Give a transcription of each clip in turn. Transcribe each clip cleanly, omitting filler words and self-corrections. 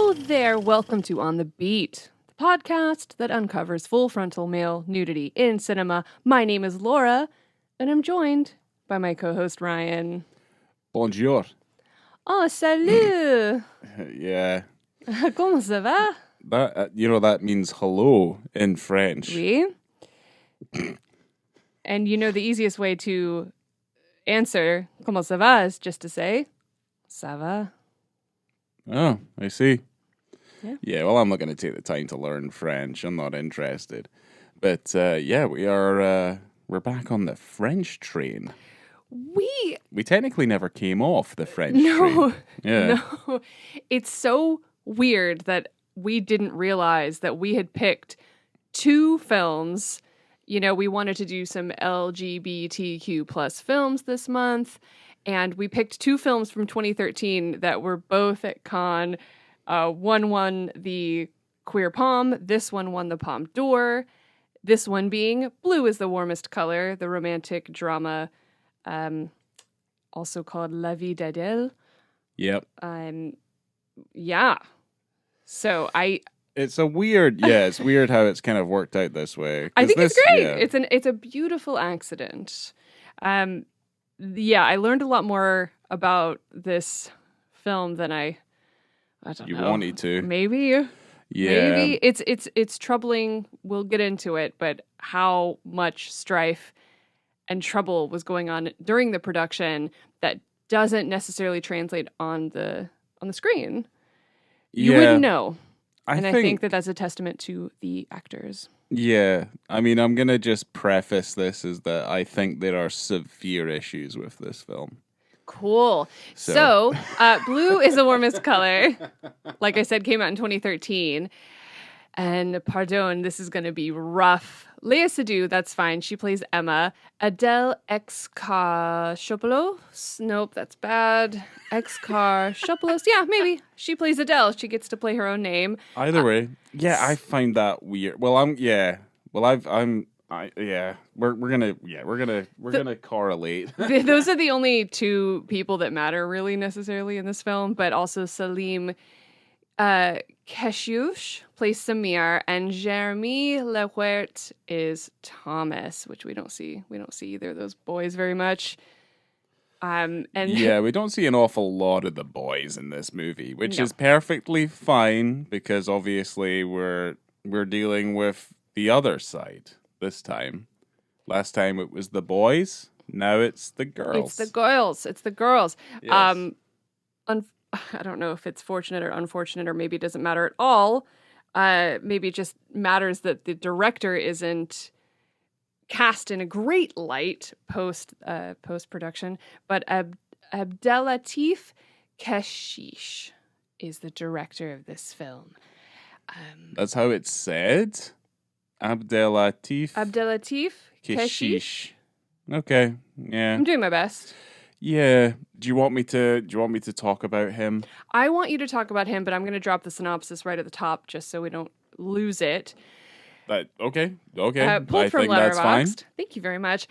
Hello there, welcome to On the Beat, the podcast that uncovers full frontal male nudity in cinema. My name is Laura, and I'm joined by my co-host Ryan. Bonjour. Oh, salut! Yeah. Comment ça va? That that means hello in French. Oui. And the easiest way to answer comment ça va is just to say ça va. Oh, I see. Yeah. Well, I'm not going to take the time to learn French. I'm not interested. But we're back on the French train. We technically never came off the French train. Yeah. No. It's so weird that we didn't realize that we had picked two films. We wanted to do some LGBTQ plus films this month, and we picked two films from 2013 that were both at Cannes. One won the Queer Palme. This one won the Palme D'or. This one being Blue is the Warmest Color, the romantic drama, also called La Vie d'Adèle. Yep. Yeah. So It's weird how it's kind of worked out this way. I think it's great. Yeah. It's a beautiful accident. I learned a lot more about this film than I don't know. You wanted to. Maybe. Yeah. Maybe. It's troubling. We'll get into it, but how much strife and trouble was going on during the production that doesn't necessarily translate on the screen. You wouldn't know. I think that that's a testament to the actors. Yeah. I mean, I'm going to just preface this as that I think there are severe issues with this film. Cool. So Blue is the Warmest Color. Like I said, came out in 2013. And pardon, this is going to be rough. Léa Seydoux, that's fine. She plays Emma. Adèle Exarchopoulos. Nope, that's bad. Exarchopoulos. Yeah, maybe. She plays Adèle. She gets to play her own name. Either way. Yeah, I find that weird. Well, we're gonna correlate. Those are the only two people that matter really necessarily in this film, but also Salim Keshush plays Samir, and Jeremy Lehuert is Thomas, which we don't see. We don't see either of those boys very much. We don't see an awful lot of the boys in this movie, which is perfectly fine because obviously we're dealing with the other side this time. Last time it was the boys. Now it's the girls. It's the girls. Yes. I don't know if it's fortunate or unfortunate, or maybe it doesn't matter at all. Maybe it just matters that the director isn't cast in a great light post production. But Abdelatif Keshish is the director of this film. That's how it's said. Abdelatif Keshish. Okay, yeah. I'm doing my best. Yeah. Do you want me to talk about him? I want you to talk about him, but I'm going to drop the synopsis right at the top just so we don't lose it. Okay. Pulled from Letterboxd. Thank you very much.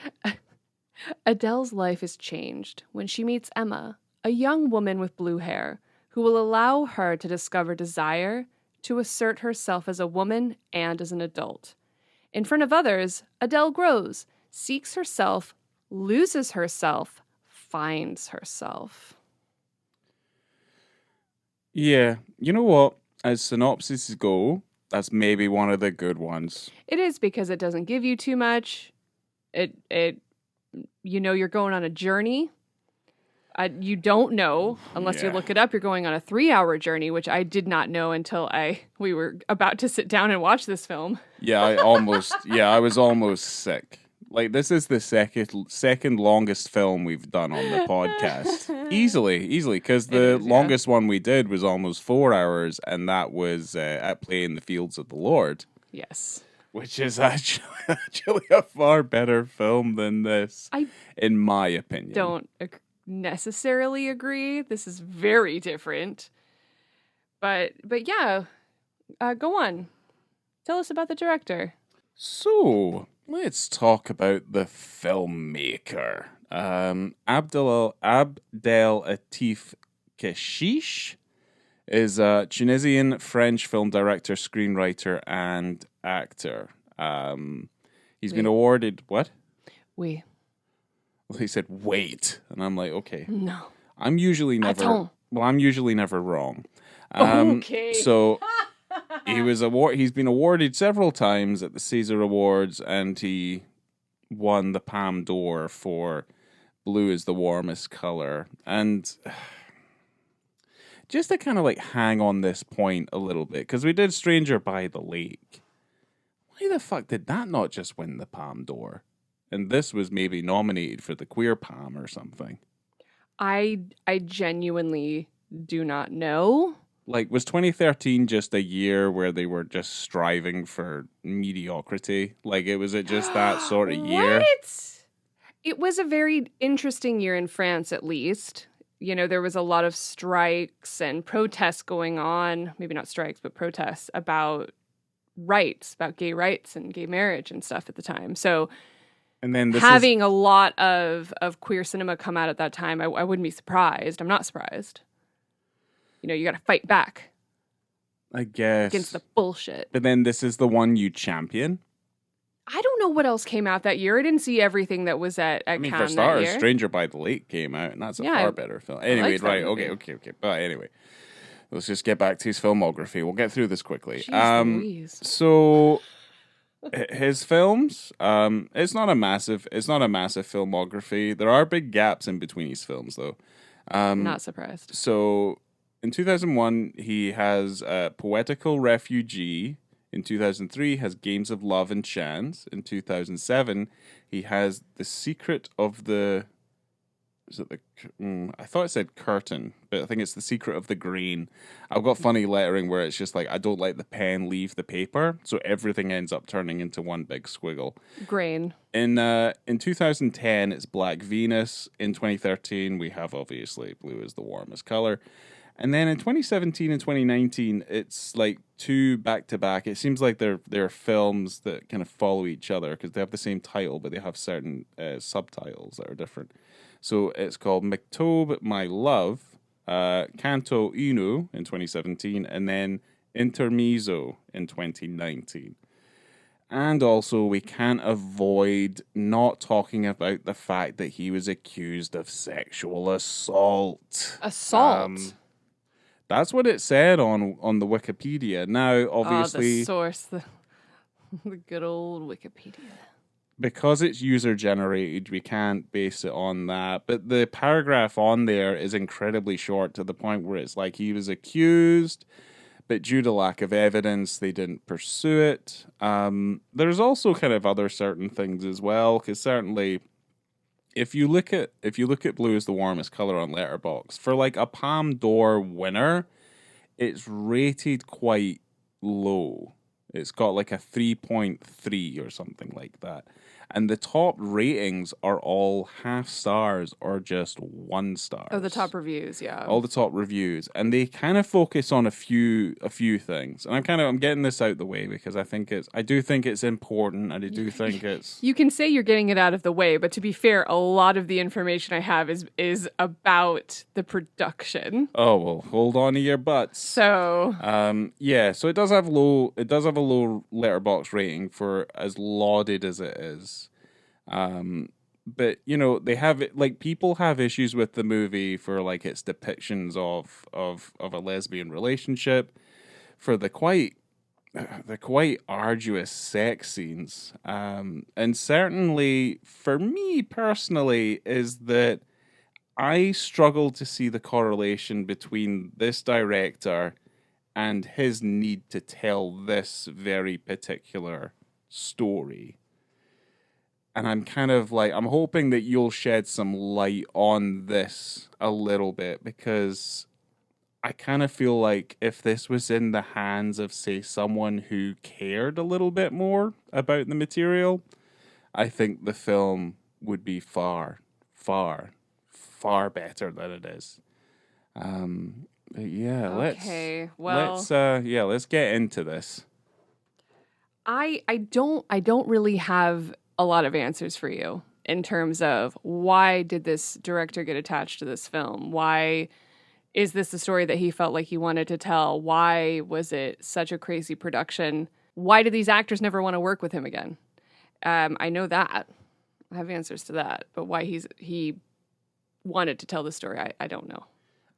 Adèle's life is changed when she meets Emma, a young woman with blue hair, who will allow her to discover desire, to assert herself as a woman and as an adult. In front of others, Adèle grows, seeks herself, loses herself, finds herself. Yeah. You know what? As synopses go, that's maybe one of the good ones. It is, because it doesn't give you too much. You're going on a journey. You don't know unless you look it up. You're going on a 3-hour journey, which I did not know until we were about to sit down and watch this film. Yeah, I was almost sick. Like, this is the second longest film we've done on the podcast. Easily, because the longest one we did was almost 4 hours, and that was At Play in the Fields of the Lord. Yes. Which is actually a far better film than this, in my opinion. Don't necessarily agree. This is very different. But yeah, go on. Tell us about the director. So, let's talk about the filmmaker. Abdel Atif Keshish is a Tunisian French film director, screenwriter, and actor. He's been awarded what? Oui. Well, he said wait, and I'm like, okay. No. I'm usually never. Attends. Well, I'm usually never wrong. Okay. So he's been awarded several times at the Caesar Awards, and he won the Palme d'Or for Blue is the Warmest Color. And just to kind of like hang on this point a little bit, because we did Stranger by the Lake. Why the fuck did that not just win the Palme d'Or? And this was maybe nominated for the Queer Palm or something. I genuinely do not know. Like, was 2013 just a year where they were just striving for mediocrity? Like, was it just that sort of year? What? It was a very interesting year in France, at least. You know, there was a lot of strikes and protests going on. Maybe not strikes, but protests about rights, about gay rights and gay marriage and stuff at the time. So and then having a lot of queer cinema come out at that time, I wouldn't be surprised. I'm not surprised. You know, you got to fight back. I guess. Against the bullshit. But then this is the one you champion? I don't know what else came out that year. I didn't see everything that was at Cannes for starters, that year. Stranger by the Lake came out, and that's a far better film. Anyway, right, okay. But anyway, let's just get back to his filmography. We'll get through this quickly. So his films, it's not a massive filmography. There are big gaps in between his films, though. Not surprised. So in 2001, he has Poetical Refugee. In 2003, has Games of Love and Chance. In 2007, he has The Secret of the... Is it the... I thought it said Curtain, but I think it's The Secret of the Grain. I've got funny lettering where it's just like, I don't let the pen leave the paper, so everything ends up turning into one big squiggle. Grain. In 2010, it's Black Venus. In 2013, we have, obviously, Blue is the Warmest Color. And then in 2017 and 2019, it's like two back-to-back. It seems like they're films that kind of follow each other because they have the same title, but they have certain subtitles that are different. So it's called Mektob, My Love, Canto Uno in 2017, and then Intermezzo in 2019. And also, we can't avoid not talking about the fact that he was accused of sexual assault. Assault? That's what it said on the Wikipedia. Now, obviously... the source, the good old Wikipedia. Because it's user-generated, we can't base it on that. But the paragraph on there is incredibly short to the point where it's like he was accused, but due to lack of evidence, they didn't pursue it. There's also kind of other certain things as well, because certainly... If you look at Blue is the Warmest Color on Letterboxd, for like a Palme d'Or winner, it's rated quite low. It's got like a 3.3 or something like that. And the top ratings are all half stars or just 1 star. Oh, the top reviews, yeah. All the top reviews. And they kind of focus on a few things. And I'm getting this out the way because I do think it's important, and I do think it's... You can say you're getting it out of the way, but to be fair, a lot of the information I have is about the production. Oh, well, hold on to your butts. So... so it does have a low Letterboxd rating for as lauded as it is. But you know, they have like people have issues with the movie for like its depictions of a lesbian relationship, for the quite arduous sex scenes, and certainly for me personally is that I struggle to see the correlation between this director and his need to tell this very particular story. And I'm kind of like, I'm hoping that you'll shed some light on this a little bit, because I kind of feel like if this was in the hands of, say, someone who cared a little bit more about the material, I think the film would be far, far, far better than it is. But yeah, let's get into this. I don't really have a lot of answers for you in terms of why did this director get attached to this film? Why Is this the story that he felt like he wanted to tell? Why was it such a crazy production? Why did these actors never want to work with him again? I know that. I have answers to that. But why he wanted to tell the story, I don't know.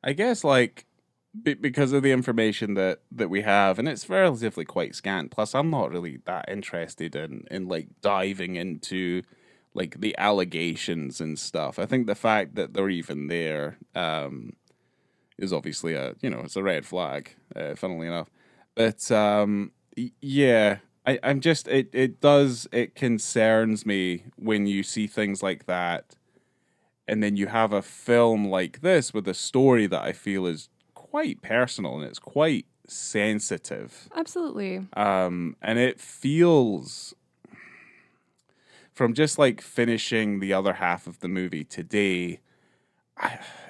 I guess, like, because of the information that we have, and it's relatively quite scant. Plus, I'm not really that interested in like diving into like the allegations and stuff. I think the fact that they're even there is obviously it's a red flag, funnily enough. But yeah, I'm just it concerns me when you see things like that, and then you have a film like this with a story that I feel is quite personal and it's quite sensitive. Absolutely. And it feels, from just like finishing the other half of the movie today,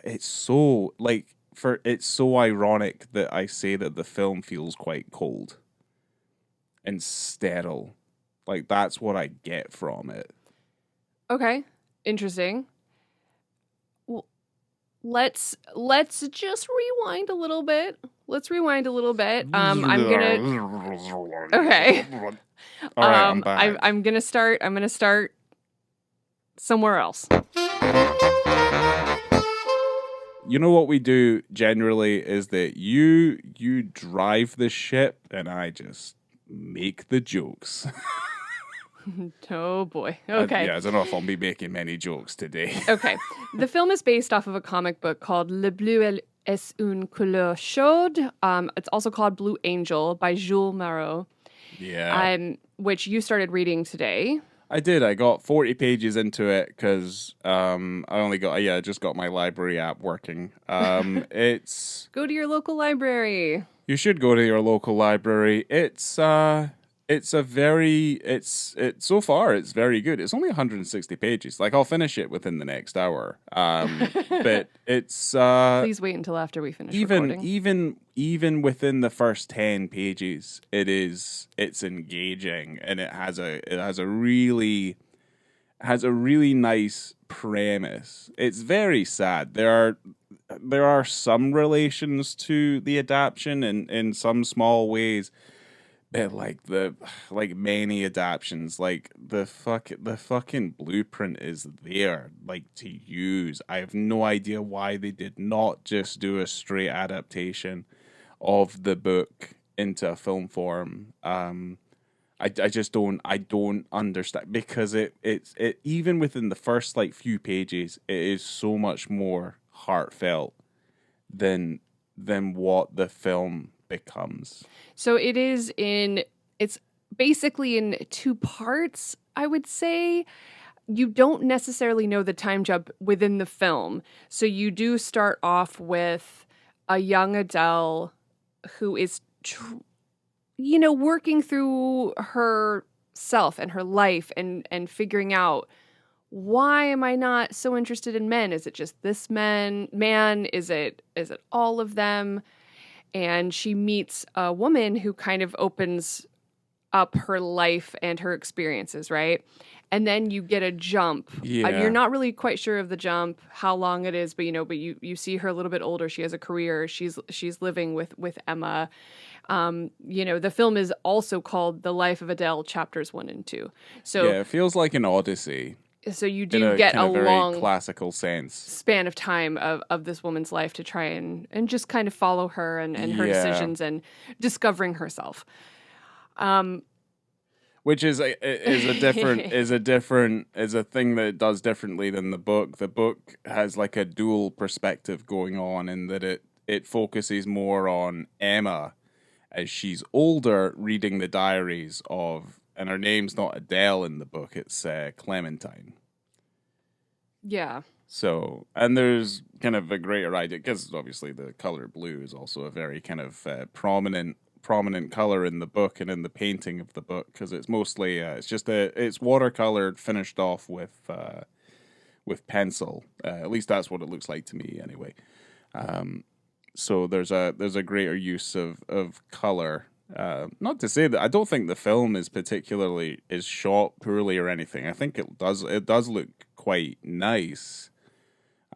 it's so ironic that I say that the film feels quite cold and sterile. Like, that's what I get from it. Okay. Interesting. Let's just rewind a little bit. I'm gonna. Okay. All right, I'm back. I'm gonna start somewhere else. You know what we do generally is that you drive the ship and I just make the jokes. Oh boy. Okay. I don't know if I'll be making many jokes today. Okay. The film is based off of a comic book called Le Bleu est une couleur chaude. It's also called Blue Angel by Jul Maroh. Yeah. Which you started reading today. I did. I got 40 pages into it because I just got my library app working. It's go to your local library. You should go to your local library. So far it's very good. It's only 160 pages. Like, I'll finish it within the next hour. But it's please wait until after we finish recording. Even within the first 10 pages, it's engaging, and it has a really nice premise. It's very sad. There are some relations to the adaptation in some small ways. But like many adaptions, like the fucking blueprint is there, like, to use. I have no idea why they did not just do a straight adaptation of the book into a film form. I don't understand, because it even within the first like few pages, it is so much more heartfelt than what the film becomes. So it's basically in two parts, I would say. You don't necessarily know the time jump within the film. So you do start off with a young Adèle who is, working through herself and her life and figuring out, why am I not so interested in men? Is it just this man? Is it all of them? And she meets a woman who kind of opens up her life and her experiences, right? And then you get a jump. Yeah. You're not really quite sure of the jump, how long it is, but you see her a little bit older. She has a career. She's living with Emma. The film is also called The Life of Adèle, chapters 1 and 2. So yeah, it feels like an Odyssey. So you do get a very long classical sense span of time of this woman's life to try and just kind of follow her and her decisions and discovering herself. Which is a thing that it does differently than the book. The book has like a dual perspective going on, in that it focuses more on Emma as she's older, reading the diaries of, and her name's not Adèle in the book, it's Clementine. Yeah. So, and there's kind of a greater idea, because obviously the color blue is also a very kind of prominent color in the book and in the painting of the book, because it's mostly it's watercolored, finished off with pencil. At least that's what it looks like to me, anyway. So there's a greater use of color. Not to say that I don't think the film is shot poorly or anything. I think it does look quite nice.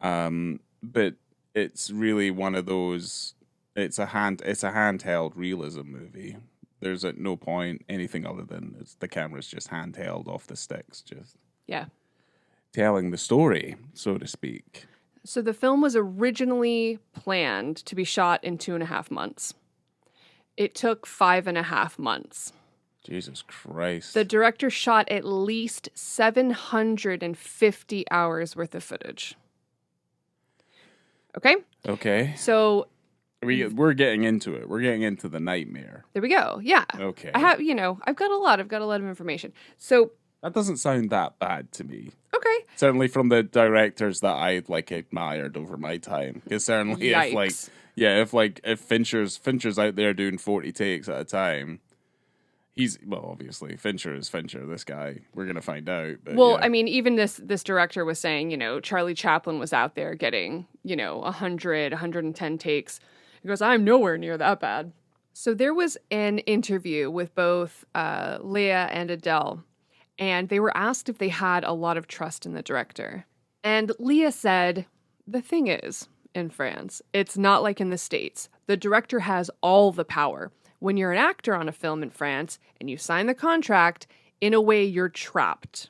But it's really one of those. It's a handheld realism movie. There's at no point anything other than the camera's just handheld off the sticks, just Yeah. telling the story, so to speak. So the film was originally planned to be shot in 2.5 months. It took 5.5 months. Jesus Christ. The director shot at least 750 hours worth of footage. Okay? Okay. So We're getting into it. We're getting into the nightmare. there we go. Yeah. Okay. I've got a lot of information. So, That doesn't sound that bad to me. okay. Certainly from the directors that I admired over my time. Because certainly Yikes. if Fincher's out there doing 40 takes at a time, obviously Fincher is Fincher. This guy, we're gonna find out. But Well, yeah. I mean, even this director was saying, Charlie Chaplin was out there getting, 100, 110 takes. He goes, I'm nowhere near that bad. So there was an interview with both Leah and Adele, and they were asked if they had a lot of trust in the director. And Leah said, the thing is, in France, it's not like in the States. The director has all the power. When you're an actor on a film in France and you sign the contract, in a way, you're trapped.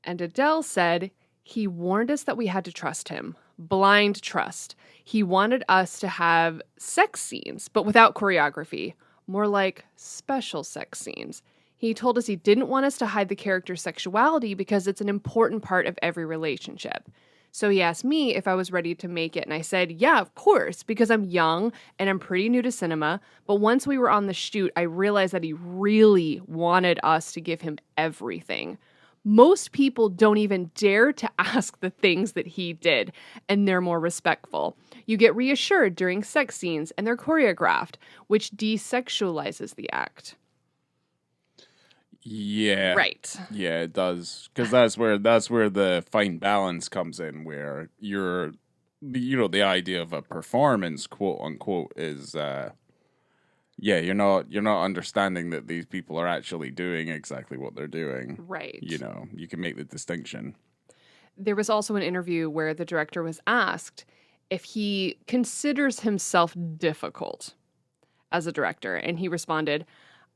And Adele said, he warned us that we had to trust him. Blind trust. He wanted us to have sex scenes, but without choreography. More like special sex scenes. He told us he didn't want us to hide the character's sexuality because it's an important part of every relationship. So he asked me if I was ready to make it, and I said, yeah, of course, because I'm young and I'm pretty new to cinema. But once we were on the shoot, I realized that he really wanted us to give him everything. Most people don't even dare to ask the things that he did, and they're more respectful. You get reassured during sex scenes, and they're choreographed, which desexualizes the act. Yeah. Right. Yeah, it does. Because that's where the fine balance comes in, where the idea of a performance, quote unquote, is you're not understanding that these people are actually doing exactly what they're doing. Right. You can make the distinction. There was also an interview where the director was asked if he considers himself difficult as a director, and he responded,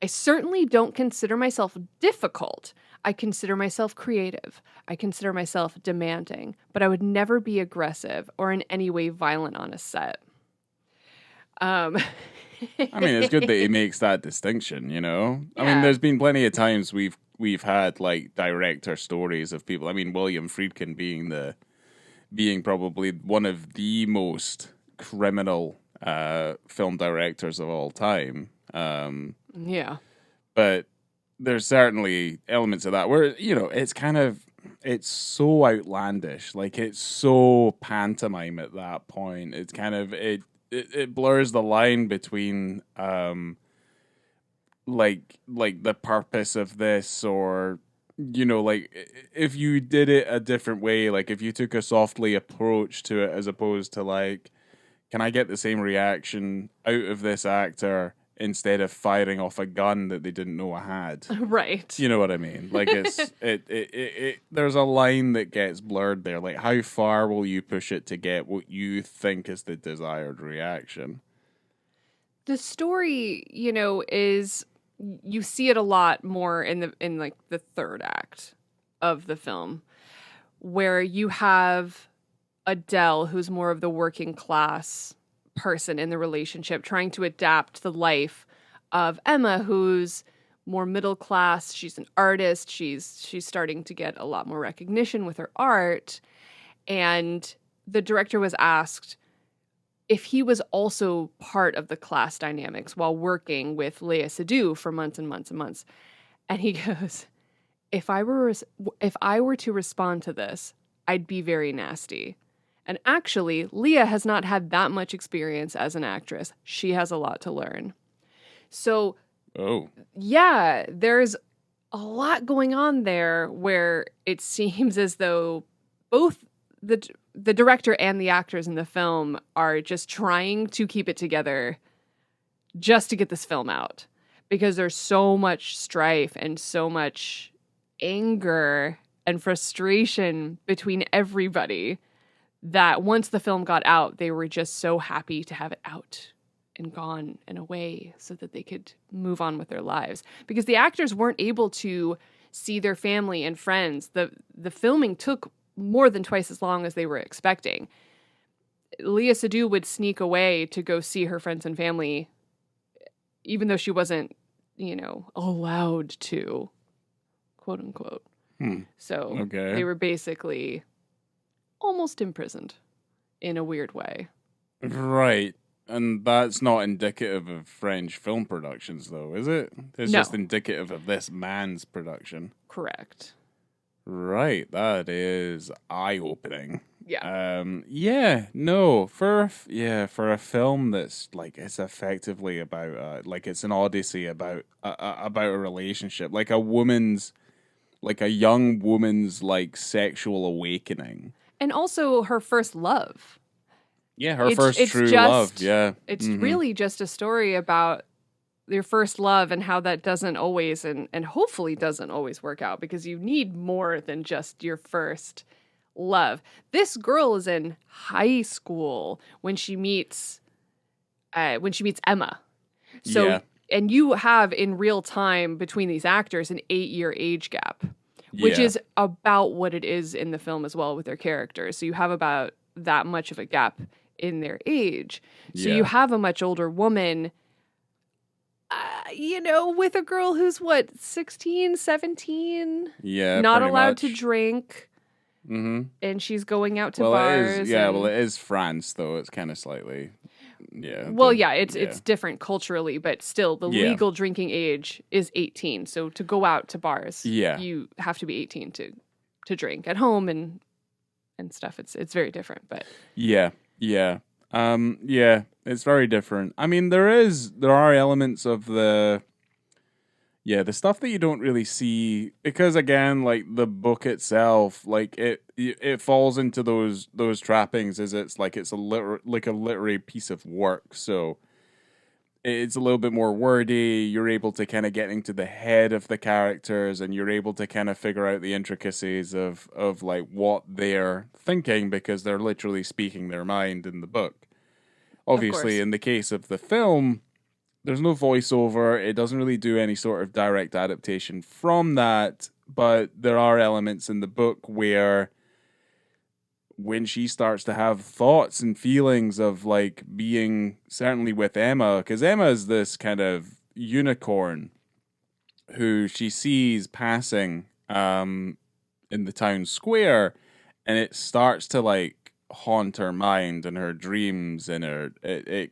I certainly don't consider myself difficult. I consider myself creative. I consider myself demanding, but I would never be aggressive or in any way violent on a set. I mean, it's good that he makes that distinction, Yeah. I mean, there's been plenty of times we've had like director stories of people. I mean, William Friedkin being probably one of the most criminal film directors of all time. Yeah. But there's certainly elements of that where, it's so outlandish. Like, it's so pantomime at that point. It's kind of, it blurs the line between, like the purpose of this, or, if you did it a different way, like if you took a softly approach to it as opposed to like, can I get the same reaction out of this actor instead of firing off a gun that they didn't know I had? Right. You know what I mean? Like, there's a line that gets blurred there. Like, how far will you push it to get what you think is the desired reaction? The story, is, you see it a lot more in the third act of the film, where you have Adele, who's more of the working class person in the relationship, trying to adapt the life of Emma, who's more middle class. She's an artist. She's starting to get a lot more recognition with her art. And the director was asked if he was also part of the class dynamics while working with Léa Seydoux for months and months and months. And he goes, if I were to respond to this, I'd be very nasty. And actually, Leah has not had that much experience as an actress. She has a lot to learn. So, yeah, there's a lot going on there where it seems as though both the director and the actors in the film are just trying to keep it together just to get this film out. Because there's so much strife and so much anger and frustration between everybody that once the film got out, they were just so happy to have it out and gone and away so that they could move on with their lives. Because the actors weren't able to see their family and friends. The filming took more than twice as long as they were expecting. Léa Seydoux would sneak away to go see her friends and family, even though she wasn't, allowed to, quote unquote. So they were basically almost imprisoned in a weird way. Right. And that's not indicative of French film productions, though, is it? It's just indicative of this man's production. Correct. Right. That is eye-opening. Yeah. For a film that's like, it's effectively about it's an odyssey about a relationship, like a young woman's like sexual awakening, and also her first love. Yeah, her first true love. Yeah, it's really just a story about your first love and how that doesn't always and hopefully doesn't always work out, because you need more than just your first love. This girl is in high school when she meets Emma. So and you have in real time between these actors an 8-year age gap, which is about what it is in the film as well with their characters. So you have about that much of a gap in their age. So you have a much older woman, with a girl who's 16, 17? Yeah, not allowed to drink. Mm-hmm. And she's going out to bars. It is France, though. It's kind of slightly, it's different culturally, but still, the legal drinking age is 18. So to go out to bars, you have to be 18 to drink at home and stuff. It's very different, but it's very different. I mean, there are elements of the stuff that you don't really see, because again, like the book itself, like it falls into those trappings as it's a literary piece of work. So it's a little bit more wordy. You're able to kind of get into the head of the characters, and you're able to kind of figure out the intricacies of like what they're thinking, because they're literally speaking their mind in the book. Obviously, in the case of the film, there's no voiceover. It doesn't really do any sort of direct adaptation from that, but there are elements in the book where when she starts to have thoughts and feelings of like being certainly with Emma, because Emma is this kind of unicorn who she sees passing in the town square, and it starts to like haunt her mind and her dreams, and it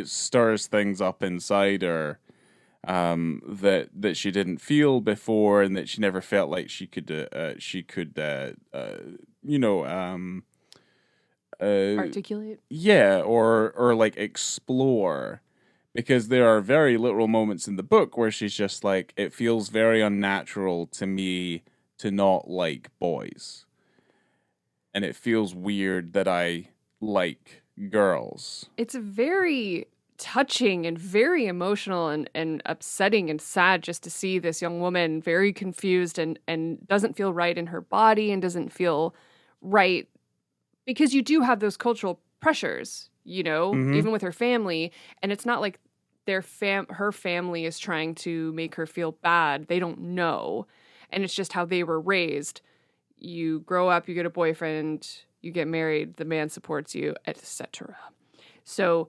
stirs things up inside her that she didn't feel before, and that she never felt like she could articulate. Or like explore, because there are very literal moments in the book where she's just like, it feels very unnatural to me to not like boys, and it feels weird that I like girls. It's very touching and very emotional and upsetting and sad just to see this young woman very confused and doesn't feel right in her body and doesn't feel right, because you do have those cultural pressures, even with her family, and it's not like her family is trying to make her feel bad. They don't know, and it's just how they were raised. You grow up, you get a boyfriend, you get married, the man supports you, etc. So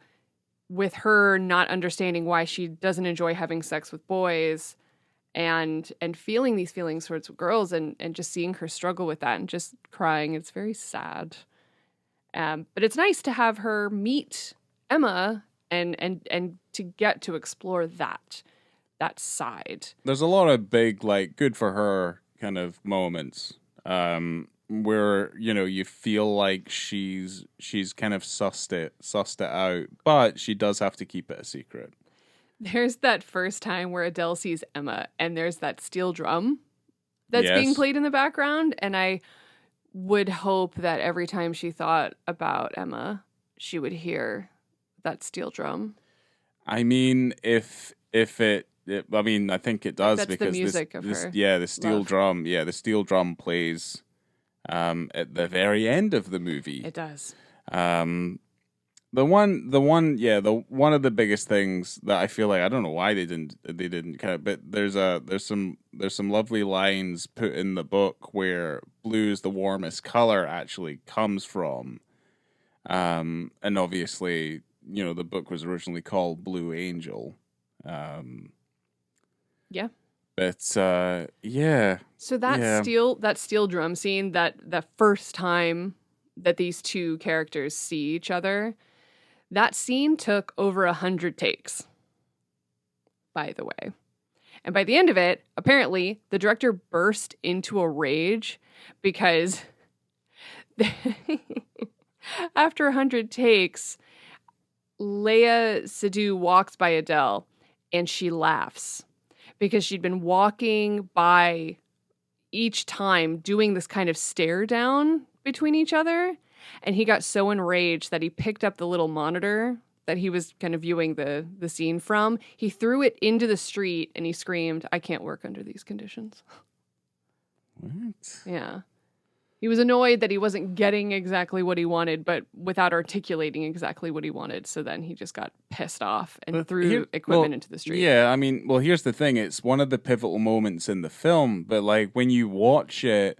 with her not understanding why she doesn't enjoy having sex with boys and feeling these feelings towards girls and just seeing her struggle with that and just crying, it's very sad. But it's nice to have her meet Emma and to get to explore that side. There's a lot of big, like, good for her kind of moments. Where you feel like she's kind of sussed it out, but she does have to keep it a secret. There's that first time where Adèle sees Emma, and there's that steel drum that's being played in the background, and I would hope that every time she thought about Emma, she would hear that steel drum. I mean, I think it does, that's because the music of her. the steel drum. Yeah, the steel drum plays at the very end of the movie. It does. One of the biggest things that I feel like, I don't know why they didn't kind of, but there's some lovely lines put in the book where blue is the warmest color actually comes from, and obviously, the book was originally called Blue Angel. Yeah. But yeah. So that steel drum scene, that the first time that these two characters see each other, that scene took over 100 takes, by the way. And by the end of it, apparently, the director burst into a rage because after 100 takes, Seydoux walks by Adèle and she laughs because she'd been walking by each time doing this kind of stare down between each other. And he got so enraged that he picked up the little monitor that he was kind of viewing the scene from. He threw it into the street and he screamed, "I can't work under these conditions." What? Yeah. He was annoyed that he wasn't getting exactly what he wanted, but without articulating exactly what he wanted. So then he just got pissed off and threw equipment into the street. Yeah, I mean, here's the thing. It's one of the pivotal moments in the film, but like when you watch it,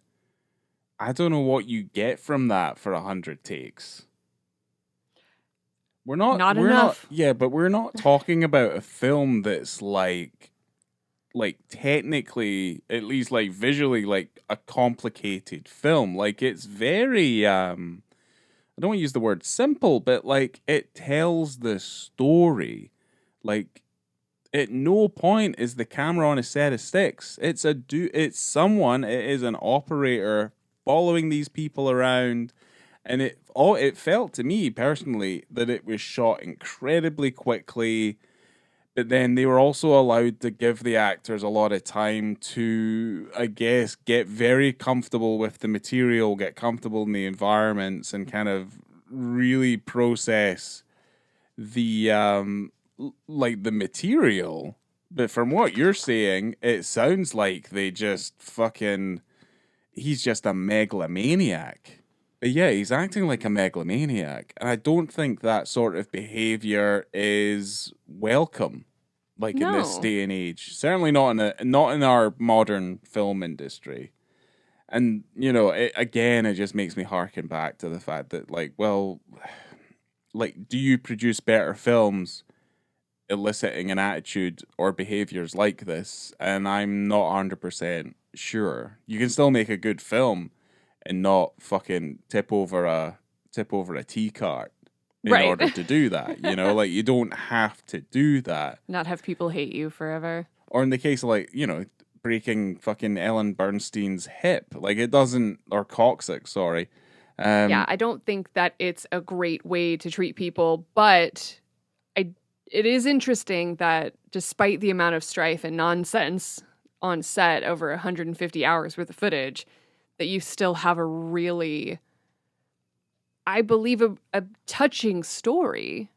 I don't know what you get from that for 100 takes. We're not enough. But we're not talking about a film that's like technically, at least like visually, like a complicated film. Like it's very I don't want to use the word simple, but like it tells the story. Like at no point is the camera on a set of sticks. It is an operator following these people around, and it felt to me personally that it was shot incredibly quickly, but then they were also allowed to give the actors a lot of time to, I guess, get very comfortable with the material, get comfortable in the environments, and kind of really process the the material. But from what you're saying, it sounds like they just fucking... He's just a megalomaniac. But yeah, he's acting like a megalomaniac. And I don't think that sort of behavior is welcome, in this day and age. Certainly not in our modern film industry. And, it just makes me harken back to the fact that, do you produce better films eliciting an attitude or behaviors like this? And I'm not 100% sure. You can still make a good film and not fucking tip over a tea cart in order to do that. You don't have to do that. Not have people hate you forever. Or in the case of breaking fucking Ellen Bernstein's hip, it doesn't, or coccyx, sorry. I don't think that it's a great way to treat people, but it is interesting that despite the amount of strife and nonsense on set over 150 hours worth of footage, that you still have a really, I believe, a touching story.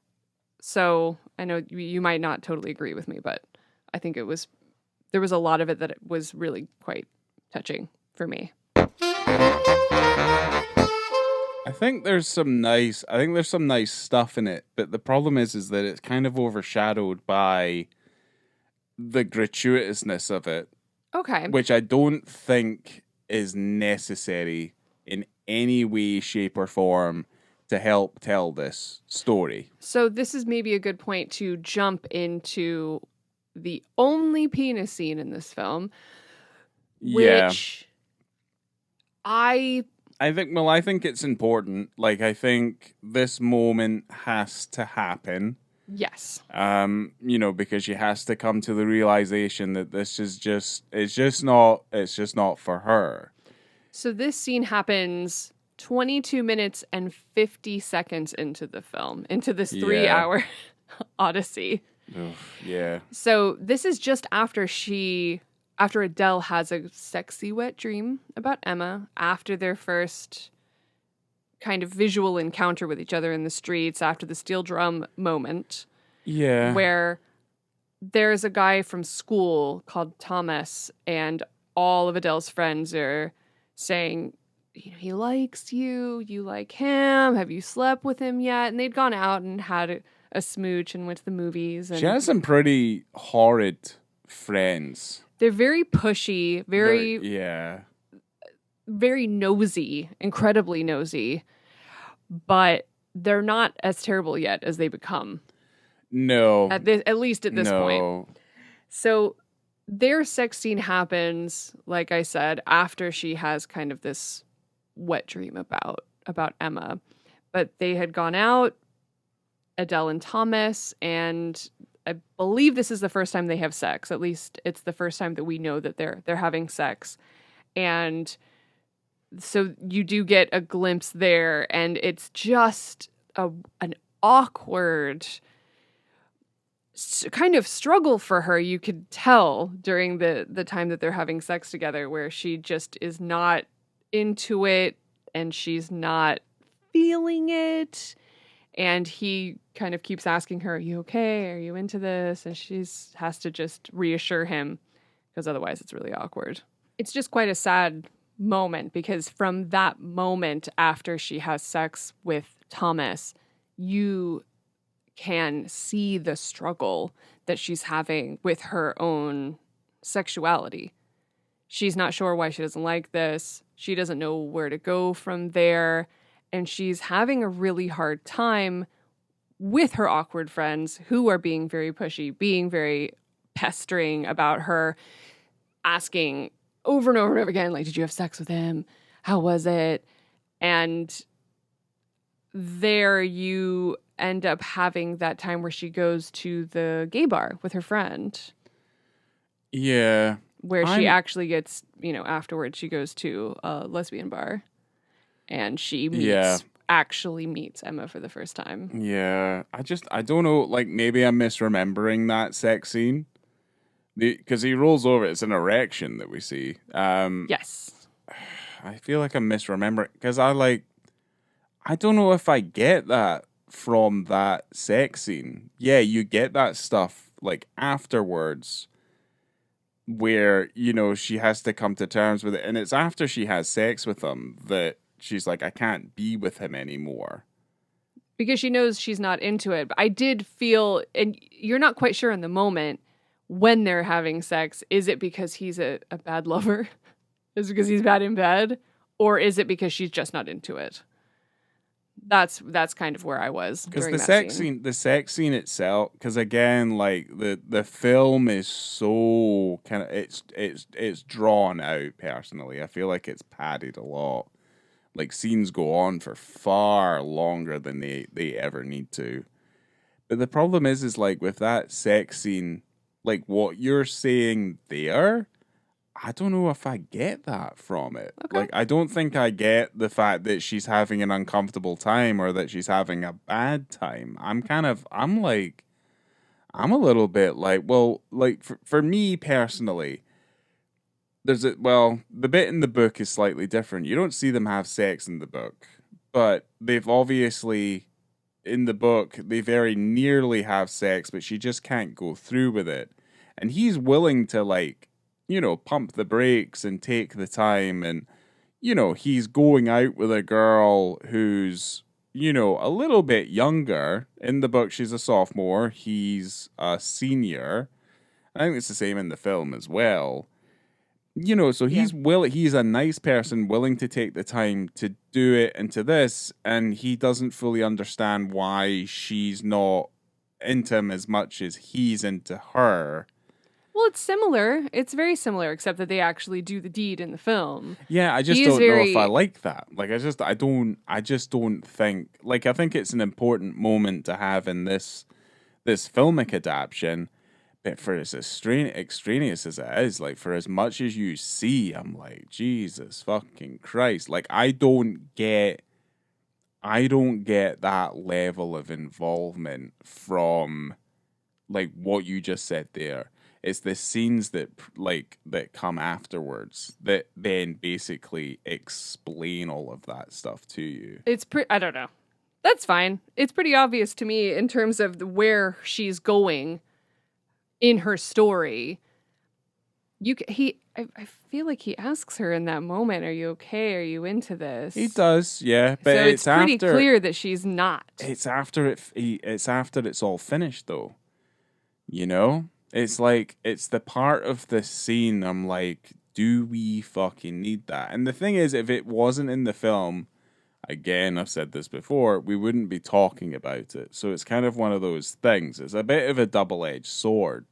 So I know you might not totally agree with me, but I think there was a lot of it that it was really quite touching for me. I think there's some nice stuff in it, but the problem is that it's kind of overshadowed by the gratuitousness of it. Okay. Which I don't think is necessary in any way, shape, or form to help tell this story. So this is maybe a good point to jump into the only penis scene in this film, which I think it's important. I think this moment has to happen. Yes. Because she has to come to the realization that this is it's just not for her. So this scene happens 22 minutes and 50 seconds into the film, into this 3-hour odyssey. Oof, yeah. So this is just after Adèle has a sexy wet dream about Emma, after their first kind of visual encounter with each other in the streets, after the steel drum moment. Yeah. Where there's a guy from school called Thomas, and all of Adèle's friends are saying he likes you, you like him, have you slept with him yet? And they'd gone out and had a smooch and went to the movies. And She has some pretty horrid friends. they're very pushy, yeah. very nosy, incredibly nosy, but they're not as terrible yet as they become. No. At least at this point. So their sex scene happens, like I said, after she has kind of this wet dream about Emma. But they had gone out, Adele and Thomas, and I believe this is the first time they have sex. At least it's the first time that we know that they're having sex. And so you do get a glimpse there, and it's just an awkward kind of struggle for her. You could tell during the time that they're having sex together, where she just is not into it and she's not feeling it. And he kind of keeps asking her, "Are you okay? Are you into this?" And she has to just reassure him, because otherwise it's really awkward. It's just quite a sad moment, because from that moment after she has sex with Thomas, you can see the struggle that she's having with her own sexuality. She's not sure why she doesn't like this. She doesn't know where to go from there. And she's having a really hard time with her awkward friends, who are being very pushy, being very pestering about her, asking over and over and over again, like, "Did you have sex with him? How was it?" And there you end up having that time where she goes to the gay bar with her friend. Yeah. Where she actually gets, afterwards she goes to a lesbian bar. And she actually meets Emma for the first time. Yeah. I don't know, like, maybe I'm misremembering that sex scene. Because he rolls over, it's an erection that we see. Yes. I feel like I'm misremembering, because I don't know if I get that from that sex scene. Yeah, you get that stuff, like, afterwards, where, she has to come to terms with it. And it's after she has sex with him that she's like, I can't be with him anymore. Because she knows she's not into it. But I did feel, and you're not quite sure in the moment when they're having sex, is it because he's a bad lover? Is it because he's bad in bed? Or is it because she's just not into it? That's kind of where I was. Because the sex scene itself, because again, like the film is so kind of it's drawn out. Personally, I feel like it's padded a lot. Like, scenes go on for far longer than they ever need to. But the problem is like, with that sex scene, like what you're saying there, I don't know if I get that from it. Okay. Like, I don't think I get the fact that she's having an uncomfortable time or that she's having a bad time. I'm a little bit like, well, like for me personally, the bit in the book is slightly different. You don't see them have sex in the book, but they've obviously, in the book, they very nearly have sex, but she just can't go through with it. And he's willing to, like, pump the brakes and take the time. And, he's going out with a girl who's, a little bit younger. In the book, she's a sophomore. He's a senior. I think it's the same in the film as well. So he's a nice person willing to take the time to do it into this, and he doesn't fully understand why she's not into him as much as he's into her. Well, it's similar. It's very similar, except that they actually do the deed in the film. Yeah, I just don't know if I like that. Like, I just don't think, like, I think it's an important moment to have in this filmic adaptation. But for as extraneous as it is, like, for as much as you see, I'm like, Jesus fucking Christ. Like, I don't get that level of involvement from, like, what you just said there. It's the scenes that come afterwards that then basically explain all of that stuff to you. I don't know. That's fine. It's pretty obvious to me in terms of where she's going in her story. I feel like he asks her in that moment, "Are you okay? Are you into this?" He does, yeah, but So it's pretty after, clear that she's not. It's after it's after it's all finished, though. You know, it's like it's the part of the scene. I'm like, do we fucking need that? And the thing is, if it wasn't in the film, again, I've said this before, we wouldn't be talking about it. So it's kind of one of those things. It's a bit of a double-edged sword.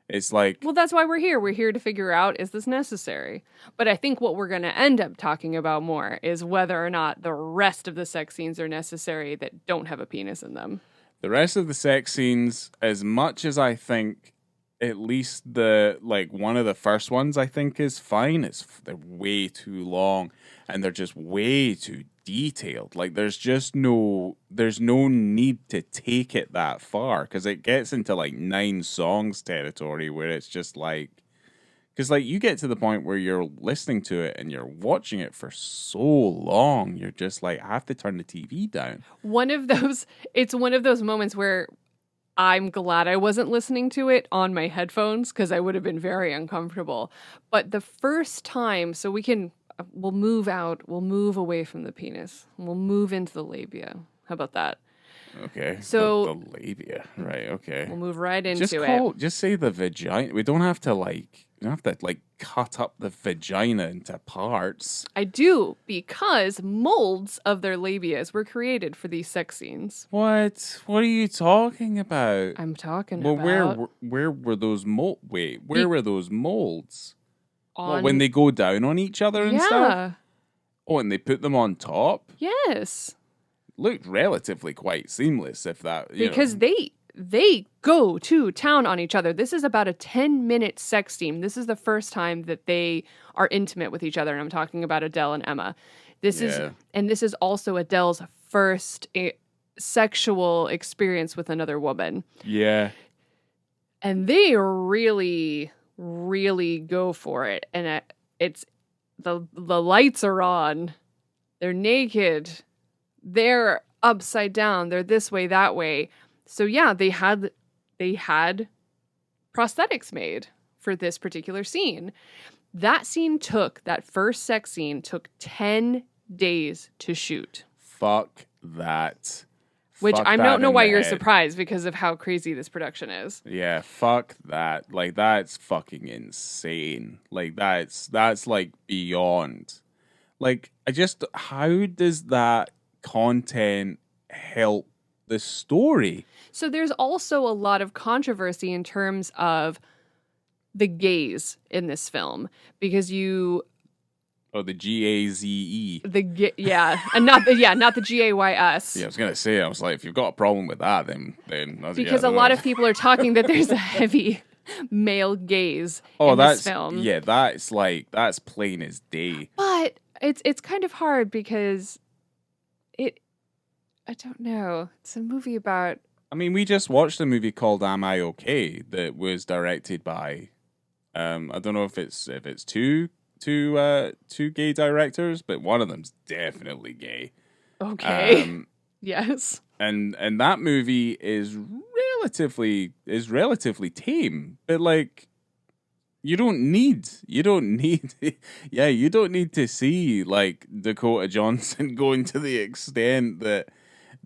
It's like, Well, that's why we're here. We're here to figure out, is this necessary? But I think what we're going to end up talking about more is whether or not the rest of the sex scenes are necessary that don't have a penis in them. the rest of the sex scenes, as much as I think at least the, like, one of the first ones I think is fine, they're way too long and they're just way too detailed. Like, there's no need to take it that far, because it gets into like 9 songs territory where it's just like, because like you get to the point where you're listening to it and you're watching it for so long, you're just like, I have to turn the TV down. It's one of those moments where I'm glad I wasn't listening to it on my headphones, because I would have been very uncomfortable. But the first time, so we'll move away from the penis. We'll move into the labia. How about that? Okay. So the labia, right? Okay. We'll move right into it. Just say the vagina. We don't have to cut up the vagina into parts. I do, because molds of their labias were created for these sex scenes. What? What are you talking about? I'm talking well, about... where were those molds? Wait, where were those molds? On... when they go down on each other and stuff? Oh, and they put them on top? Yes. Looked relatively quite seamless, if that... Because they go to town on each other. This is about a 10-minute sex scene. This is the first time that they are intimate with each other, and I'm talking about Adele and Emma. This is also Adele's first sexual experience with another woman. Yeah. And they really, really go for it. And it's the lights are on. They're naked. They're upside down. They're this way, that way. So yeah, they had prosthetics made for this particular scene. That first sex scene took 10 days to shoot. Fuck that. Which I don't know why you're surprised, because of how crazy this production is. Yeah, fuck that. Like, that's fucking insane. Like, that's like beyond. Like, how does that content help the story? So there's also a lot of controversy in terms of the gays in this film, because Oh, the GAZE. And not the GAYS. Yeah, I was gonna say. I was like, if you've got a problem with that, then because a lot of people are talking that there's a heavy male gaze in this film. Yeah, that's plain as day. But it's kind of hard because I don't know. It's a movie about... I mean, we just watched a movie called Am I Okay that was directed by, I don't know if it's two gay directors, but one of them's definitely gay. Okay. Yes. And that movie is relatively tame, but like you don't need to see like Dakota Johnson going to the extent that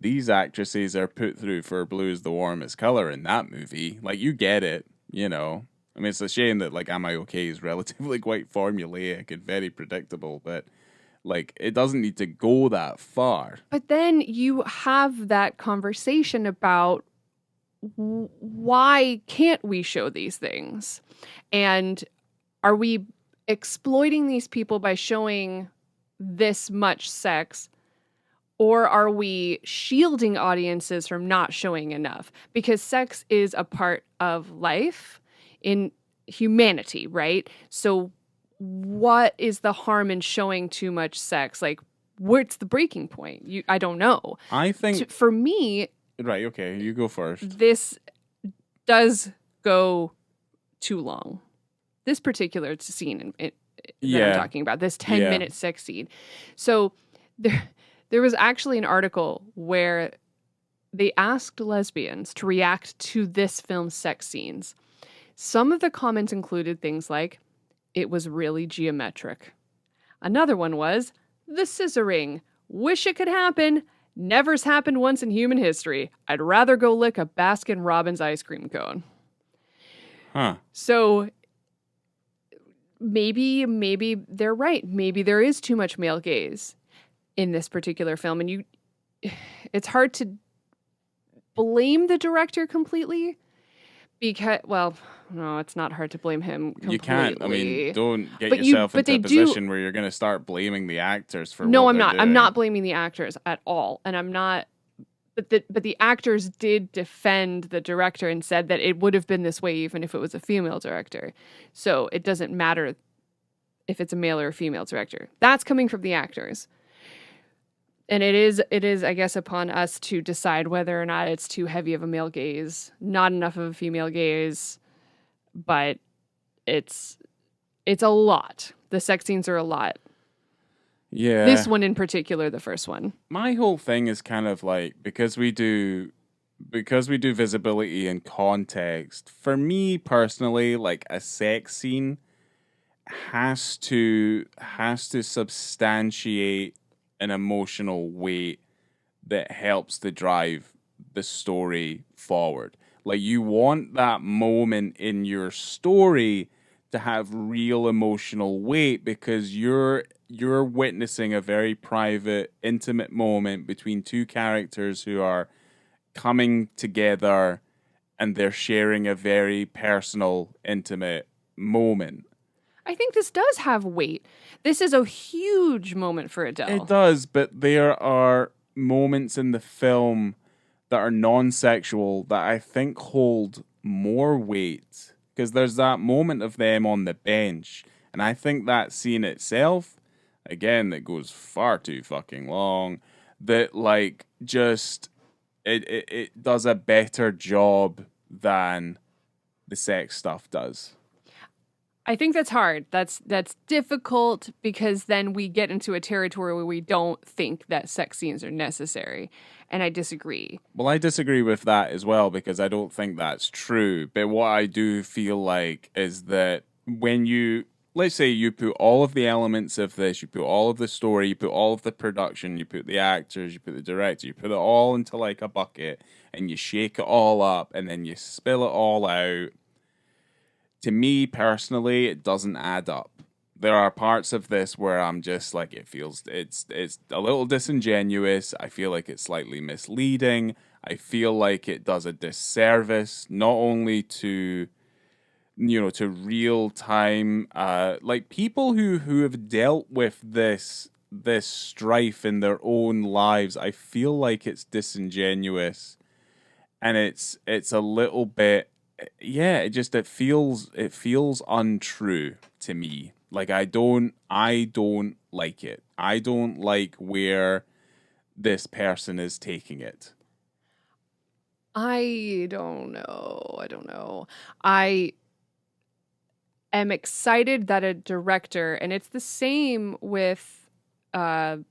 these actresses are put through for Blue is the Warmest Color in that movie. Like, you get it, I mean, it's a shame that, like, Am I Okay is relatively quite formulaic and very predictable, but, like, it doesn't need to go that far. But then you have that conversation about why can't we show these things? And are we exploiting these people by showing this much sex? Or are we shielding audiences from not showing enough? Because sex is a part of life in humanity, right? So what is the harm in showing too much sex? Like, where's the breaking point? I don't know. I think... For me... Right, okay, you go first. This does go too long. This particular scene that I'm talking about, this 10-minute sex scene. So there was actually an article where they asked lesbians to react to this film's sex scenes. Some of the comments included things like, it was really geometric. Another one was, the scissoring. Wish it could happen. Never's happened once in human history. I'd rather go lick a Baskin Robbins ice cream cone. Huh. So maybe they're right. Maybe there is too much male gaze in this particular film. And it's hard to blame the director completely because, well, no, it's not hard to blame him completely. You can't. I mean, don't get yourself into a position where you're going to start blaming the actors for No, what I'm they're not. doing. I'm not blaming the actors at all. And I'm not. But the actors did defend the director and said that it would have been this way even if it was a female director. So it doesn't matter if it's a male or a female director. That's coming from the actors. And it is, I guess, upon us to decide whether or not it's too heavy of a male gaze, not enough of a female gaze, but it's a lot. The sex scenes are a lot. Yeah. This one in particular, the first one. My whole thing is kind of like, because we do visibility and context, for me personally, like a sex scene has to substantiate an emotional weight that helps to drive the story forward. Like, you want that moment in your story to have real emotional weight because you're witnessing a very private, intimate moment between two characters who are coming together and they're sharing a very personal, intimate moment. I think this does have weight. This is a huge moment for Adele. It does, but there are moments in the film that are non-sexual that I think hold more weight. Because there's that moment of them on the bench. And I think that scene itself, again, that goes far too fucking long, that like just it does a better job than the sex stuff does. I think that's hard. That's difficult because then we get into a territory where we don't think that sex scenes are necessary. And I disagree. Well, I disagree with that as well because I don't think that's true. But what I do feel like is that when you, let's say you put all of the elements of this, you put all of the story, you put all of the production, you put the actors, you put the director, you put it all into like a bucket and you shake it all up and then you spill it all out. To me personally, it doesn't add up. There are parts of this where I'm just like, it's a little disingenuous. I feel like it's slightly misleading. I feel like it does a disservice not only to, to real time, like people who have dealt with this strife in their own lives. I feel like it's disingenuous, and it's a little bit. Yeah, it feels untrue to me. Like I don't like it. I don't like where this person is taking it. I don't know. I am excited that a director, and it's the same with the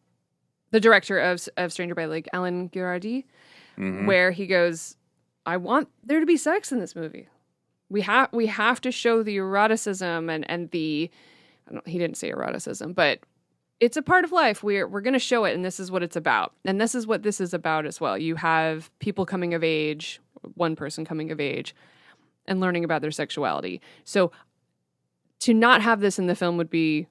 director of Stranger by the Lake, Alan Girardi, where he goes, I want there to be sex in this movie. We have to show the eroticism and the, he didn't say eroticism, but it's a part of life. We're going to show it, and this is what it's about. And this is what this is about as well. You have people coming of age, one person coming of age, and learning about their sexuality. So to not have this in the film would be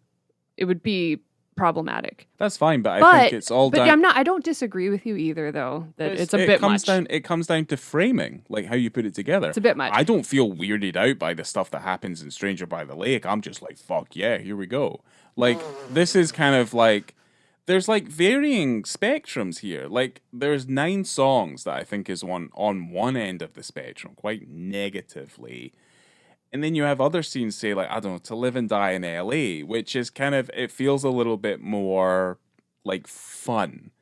problematic. That's fine, but I think it's all down. I don't disagree with you either, though. That it's a bit much. It comes down to framing, like how you put it together. It's a bit much. I don't feel weirded out by the stuff that happens in Stranger by the Lake. I'm just like, fuck yeah, here we go. Like, this is kind of like, there's like varying spectrums here. Like, there's 9 songs that I think is on one end of the spectrum, quite negatively. And then you have other scenes, say, like, I don't know, To Live and Die in LA, which is kind of, it feels a little bit more, like, fun.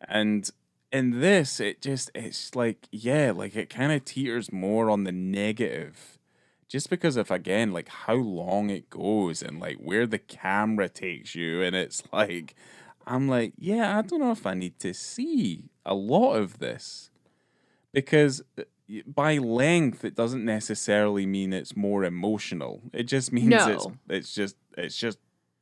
And in this, it's like, yeah, like, it kind of teeters more on the negative. Just because of, again, like, how long it goes and, like, where the camera takes you. And it's like, I'm like, yeah, I don't know if I need to see a lot of this. Because, by length, it doesn't necessarily mean it's more emotional. It just means No.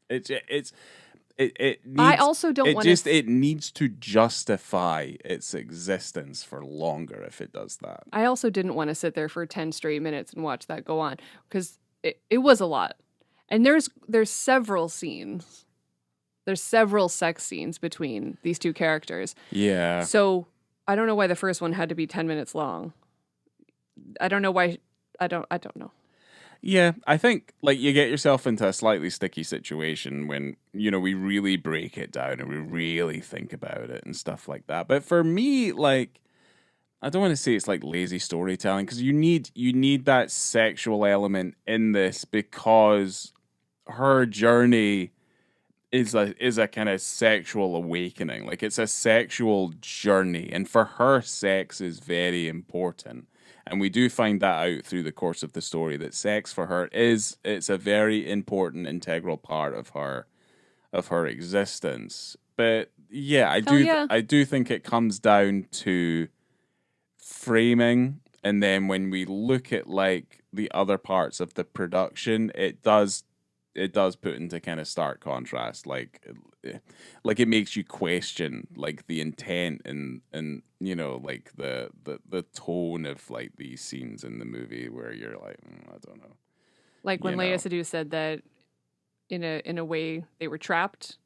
it needs, I also don't want to. it needs to justify its existence for longer if it does that. I also didn't want to sit there for 10 straight minutes and watch that go on because it was a lot. And there's several scenes. There's several sex scenes between these two characters. Yeah. So I don't know why the first one had to be 10 minutes long. I don't know why. I don't know. Yeah, I think like you get yourself into a slightly sticky situation when, you know, we really break it down and we really think about it and stuff like that. But for me, like, I don't want to say it's like lazy storytelling because you need that sexual element in this because her journey is a kind of sexual awakening. Like it's a sexual journey, and for her, sex is very important. And we do find that out through the course of the story that sex for her it's a very important integral part of her existence. But yeah, I do think it comes down to framing, and then when we look at like the other parts of the production, it does put into kind of stark contrast, like it makes you question like the intent and you know like the tone of like these scenes in the movie where you're like I don't know, like when Leia Seydoux said that in a way they were trapped,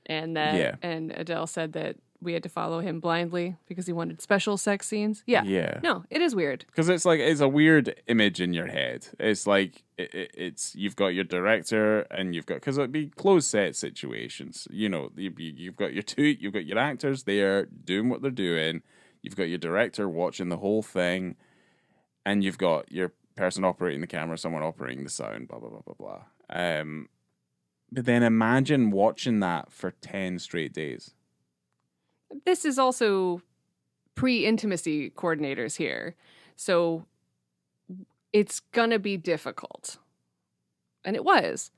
and that and Adele said that we had to follow him blindly because he wanted special sex scenes. Yeah. No, it is weird. Because it's like, it's a weird image in your head. It's like, it's you've got your director and you've got, because it'd be closed set situations. You know, you've got your actors there doing what they're doing. You've got your director watching the whole thing. And you've got your person operating the camera, someone operating the sound, blah, blah, blah, blah, blah. But then imagine watching that for 10 straight days. This is also pre-intimacy coordinators here. So it's gonna be difficult. And it was.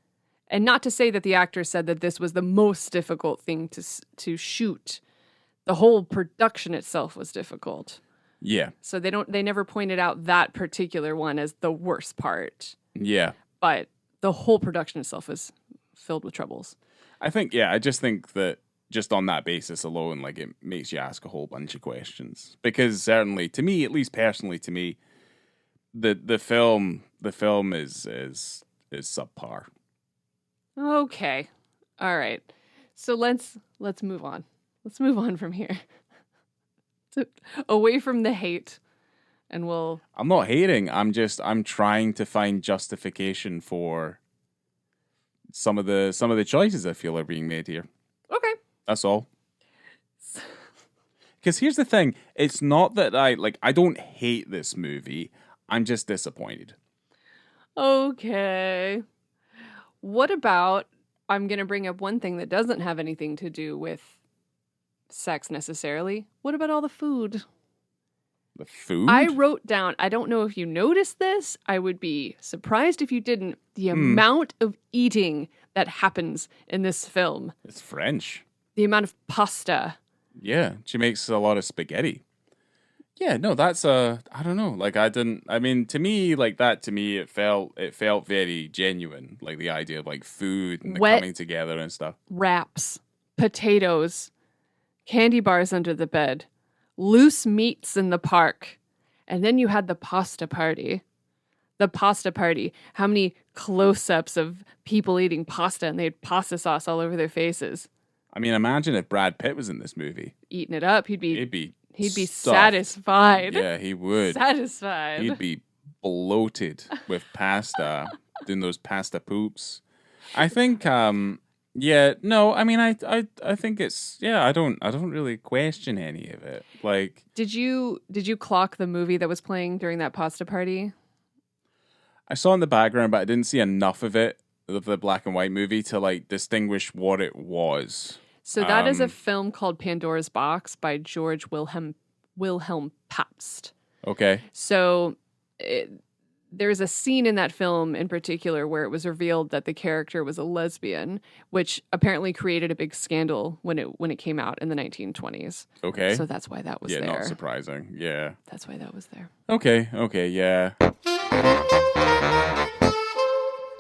And not to say that the actors said that this was the most difficult thing to shoot. The whole production itself was difficult. Yeah. So they never pointed out that particular one as the worst part. Yeah. But the whole production itself was filled with troubles. I just think that just on that basis alone, like it makes you ask a whole bunch of questions. Because certainly, to me, at least personally to me, the film is subpar. Okay. All right. So let's move on. Let's move on from here. Away from the hate. And I'm not hating. I'm trying to find justification for some of the choices I feel are being made here. Okay. That's all. Because here's the thing. It's not that I don't hate this movie. I'm just disappointed. Okay. What about, I'm going to bring up one thing that doesn't have anything to do with sex necessarily. What about all the food? The food? I wrote down, I don't know if you noticed this. I would be surprised if you didn't. The amount of eating that happens in this film. It's French. The amount of pasta. Yeah, she makes a lot of spaghetti. Yeah, no, that's I don't know. Like to me, it felt very genuine. Like the idea of like food and the coming together and stuff. Wraps, potatoes, candy bars under the bed, loose meats in the park. And then you had the pasta party. The pasta party. How many close-ups of people eating pasta and they had pasta sauce all over their faces. I mean, imagine if Brad Pitt was in this movie. Eating it up. He'd be stuffed. satisfied. Yeah, he would. Satisfied. He'd be bloated with pasta, doing those pasta poops. I think, I think it's, I don't really question any of it. Like, did you clock the movie that was playing during that pasta party? I saw in the background, but I didn't see enough of it, of the black and white movie, to like distinguish what it was. So that is a film called Pandora's Box by George Wilhelm Pabst. Okay. So there's a scene in that film in particular where it was revealed that the character was a lesbian, which apparently created a big scandal when it came out in the 1920s. Okay. So that's why that was yeah, there. not surprising. Yeah. That's why that was there. Okay, yeah.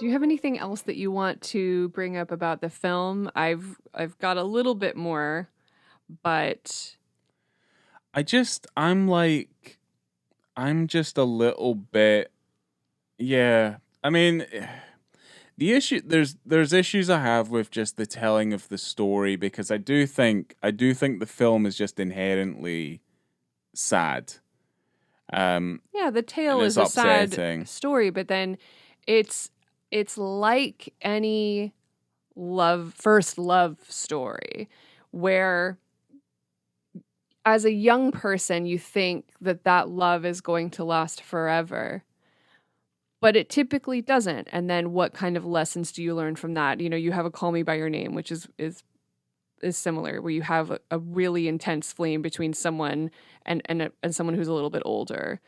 Do you have anything else that you want to bring up about the film? I've got a little bit more, but I'm just a little bit, yeah. I mean, the issue there's issues I have with just the telling of the story, because I do think the film is just inherently sad. yeah, the tale And is it's a sad upsetting. story, but then it's like any first love story where as a young person you think that love is going to last forever, but it typically doesn't. And then what kind of lessons do you learn from that? You know, you have a Call Me by Your Name, which is similar, where you have a really intense flame between someone and someone who's a little bit older,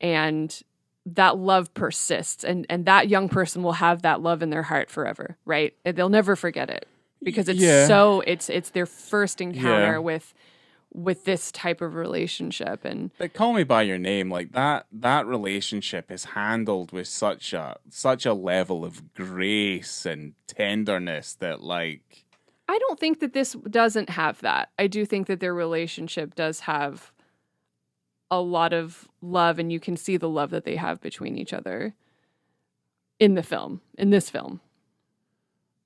and that love persists, and that young person will have that love in their heart forever, right? And they'll never forget it because it's it's their first encounter with this type of relationship. And But Call Me by Your Name, like that relationship is handled with such a level of grace and tenderness that, like, I don't think that this doesn't have that. I do think that their relationship does have a lot of love, and you can see the love that they have between each other in this film.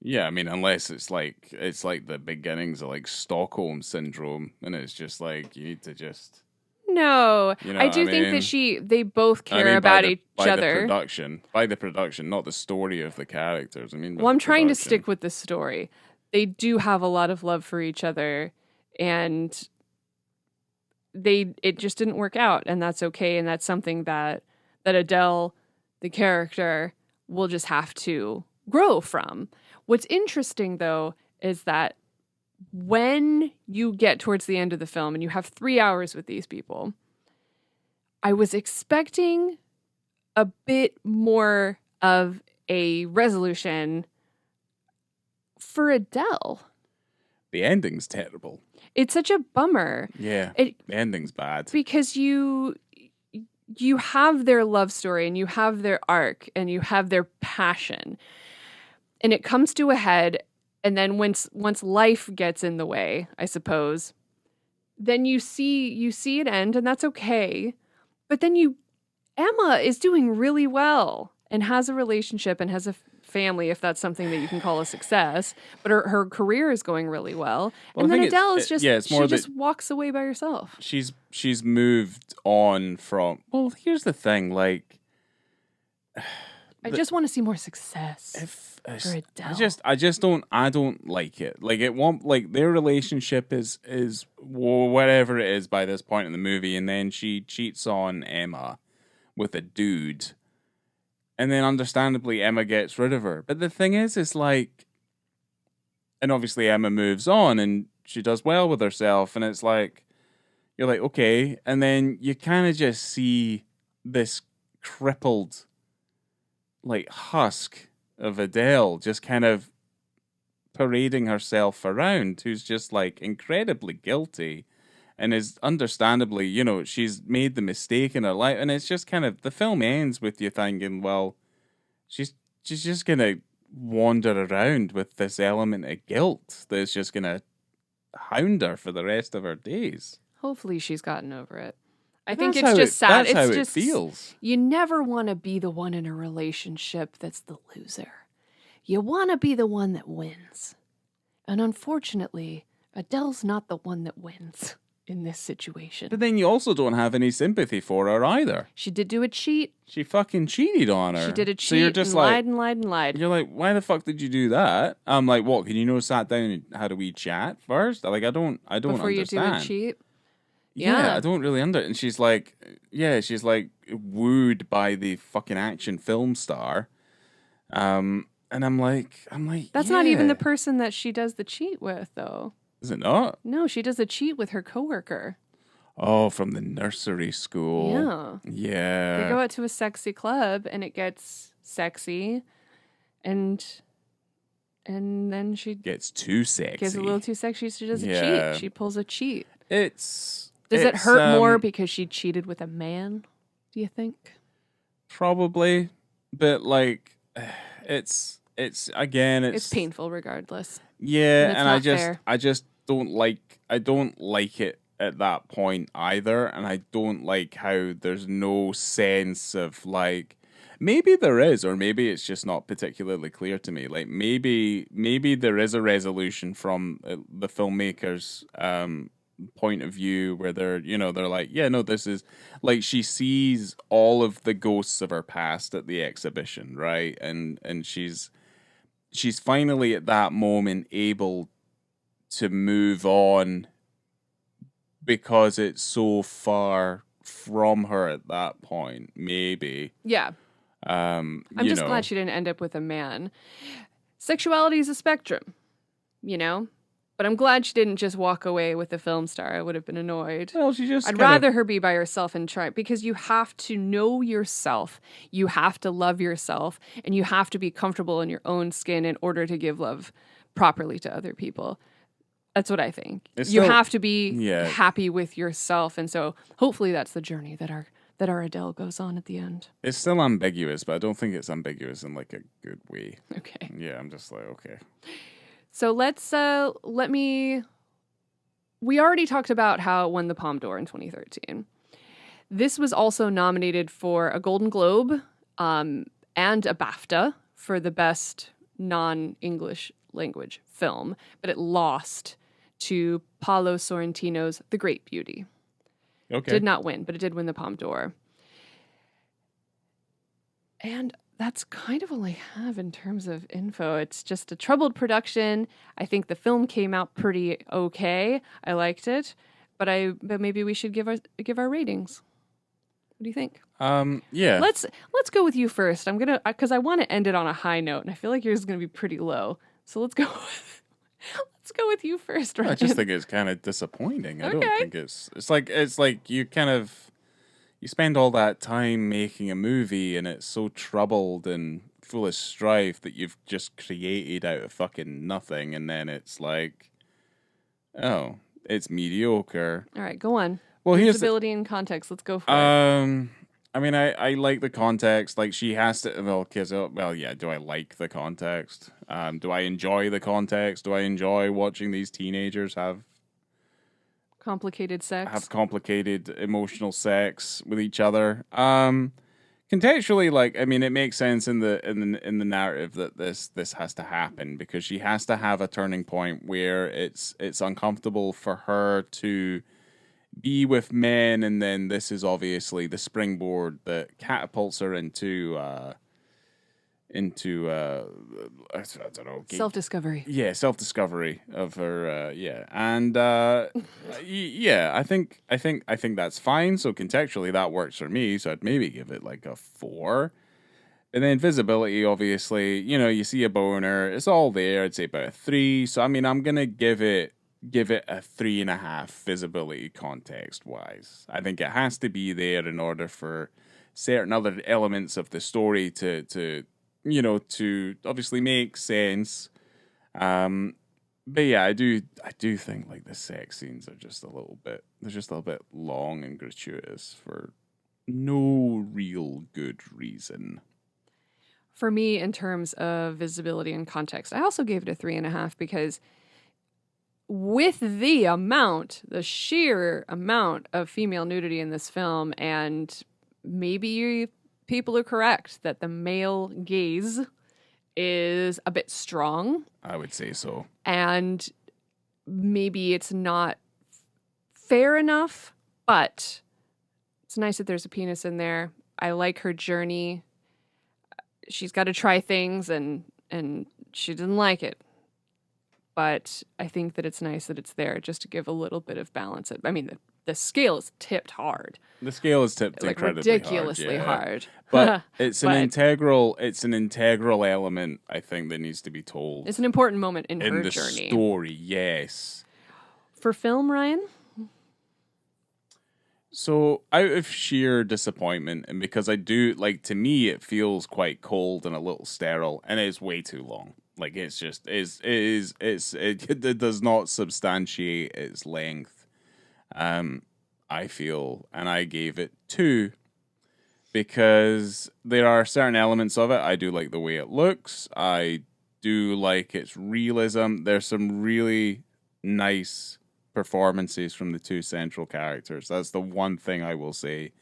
yeah, I mean, unless it's like the beginnings of like Stockholm syndrome, and it's just like you need to just No, You know I what do I think mean? that they both care about each other. By the production, not the story of the characters. I mean, Well, I'm trying to stick with the story. They do have a lot of love for each other, and it just didn't work out, and that's okay, and that's something that Adèle, the character, will just have to grow from. What's interesting, though, is that when you get towards the end of the film and you have 3 hours with these people, I was expecting a bit more of a resolution for Adèle. The ending's terrible. It's such a bummer. Yeah, the ending's bad. Because you have their love story, and you have their arc, and you have their passion. And it comes to a head, and then once life gets in the way, I suppose, then you see it end, and that's okay. But then Emma is doing really well and has a relationship and has a family, if that's something that you can call a success. But her career is going really well. And then Adèle is just she just walks away by herself. She's moved on from. Well, here's the thing, like, I just want to see more success for Adèle. I don't like it. Like, it won't, like, their relationship is whatever it is by this point in the movie, and then she cheats on Emma with a dude. And then, understandably, Emma gets rid of her. But the thing is like, and obviously Emma moves on and she does well with herself. And it's like, you're like, okay. And then you kind of just see this crippled, like, husk of Adèle just kind of parading herself around, who's just, like, incredibly guilty. And is understandably, you know, she's made the mistake in her life. And it's just kind of, the film ends with you thinking, well, she's just going to wander around with this element of guilt that's just going to hound her for the rest of her days. Hopefully she's gotten over it. I think it's just sad. That's how it feels. You never want to be the one in a relationship that's the loser. You want to be the one that wins. And unfortunately, Adèle's not the one that wins in this situation. But then you also don't have any sympathy for her either. She did do a cheat. She fucking cheated on her. She did a cheat, so you're just and like, lied and lied and lied. You're like, why the fuck did you do that? I'm like, what? Can you sat down and had a wee chat first? Like, I don't Before understand. You do a cheat? Yeah, I don't really And she's like, wooed by the fucking action film star. And I'm like, that's not even the person that she does the cheat with, though. Is it not? No, she does a cheat with her coworker. Oh, from the nursery school. Yeah. Yeah. They go out to a sexy club and it gets sexy and then she Gets too sexy. gets a little too sexy. She does a Yeah. cheat. She pulls a cheat. It's Does it hurt more because she cheated with a man, do you think? Probably, but like it's again It's painful regardless. yeah, And it's and not fair. I just don't like it at that point either, and I don't like how there's no sense of like maybe there is, or maybe it's just not particularly clear to me. Like maybe there is a resolution from the filmmakers point of view where they're like, yeah, no, this is like she sees all of the ghosts of her past at the exhibition, right? And she's finally at that moment able to move on because it's so far from her at that point, maybe. Yeah. I'm just glad she didn't end up with a man. Sexuality is a spectrum, But I'm glad she didn't just walk away with the film star. I would have been annoyed. Well, I'd rather her be by herself and try, because you have to know yourself. You have to love yourself, and you have to be comfortable in your own skin in order to give love properly to other people. That's what I think. You have to be happy with yourself, and so hopefully that's the journey that our Adele goes on at the end. It's still ambiguous, but I don't think it's ambiguous in like a good way. Okay. Yeah, I'm just like, okay. So we already talked about how it won the Palme d'Or in 2013. This was also nominated for a Golden Globe and a BAFTA for the best non-English language film, but it lost to Paolo Sorrentino's The Great Beauty. Okay. Did not win, but it did win the Palme d'Or. And that's kind of all I have in terms of info. It's just a troubled production. I think the film came out pretty okay. I liked it, but maybe we should give our ratings. What do you think? Yeah. Let's go with you first. Because I want to end it on a high note, and I feel like yours is going to be pretty low. So let's go with you first, Ryan. I just think it's kind of disappointing. I don't think it's like you kind of you spend all that time making a movie and it's so troubled and full of strife that you've just created out of fucking nothing, and then it's like, oh, it's mediocre. All right, go on. Well, here's visibility and context. Let's go for it. I mean, I like the context. Like, she has to. Yeah. Do I like the context? Do I enjoy the context? Do I enjoy watching these teenagers have complicated emotional sex with each other? Contextually, like, I mean, it makes sense in the narrative that this has to happen because she has to have a turning point where it's uncomfortable for her to be with men, and then this is obviously the springboard that catapults her into I don't know, self-discovery. Yeah, self-discovery of her. And yeah, I think that's fine. So contextually, that works for me. So I'd maybe give it like a 4. And then visibility, obviously, you see a boner, it's all there. I'd say about a 3. So I mean, I'm gonna give it a 3.5 visibility context wise. I think it has to be there in order for certain other elements of the story to obviously make sense. But yeah, I do think like the sex scenes are just a little bit long and gratuitous for no real good reason. For me, in terms of visibility and context, I also gave it a 3.5 because with the sheer amount of female nudity in this film, and maybe people are correct that the male gaze is a bit strong. I would say so. And maybe it's not fair enough, but it's nice that there's a penis in there. I like her journey. She's got to try things, and she didn't like it. But I think that it's nice that it's there just to give a little bit of balance. I mean, the scale is tipped hard. The scale is tipped like incredibly ridiculously hard. But it's an integral element, I think, that needs to be told. It's an important moment in her the journey. Story, yes. For film, Ryan? So, out of sheer disappointment, and because I do like, to me, it feels quite cold and a little sterile, and it's way too long. Like, it's just it does not substantiate its length. I feel, and I gave it 2 because there are certain elements of it. I do like the way it looks. I do like its realism. There's some really nice performances from the 2 central characters. That's the one thing I will say,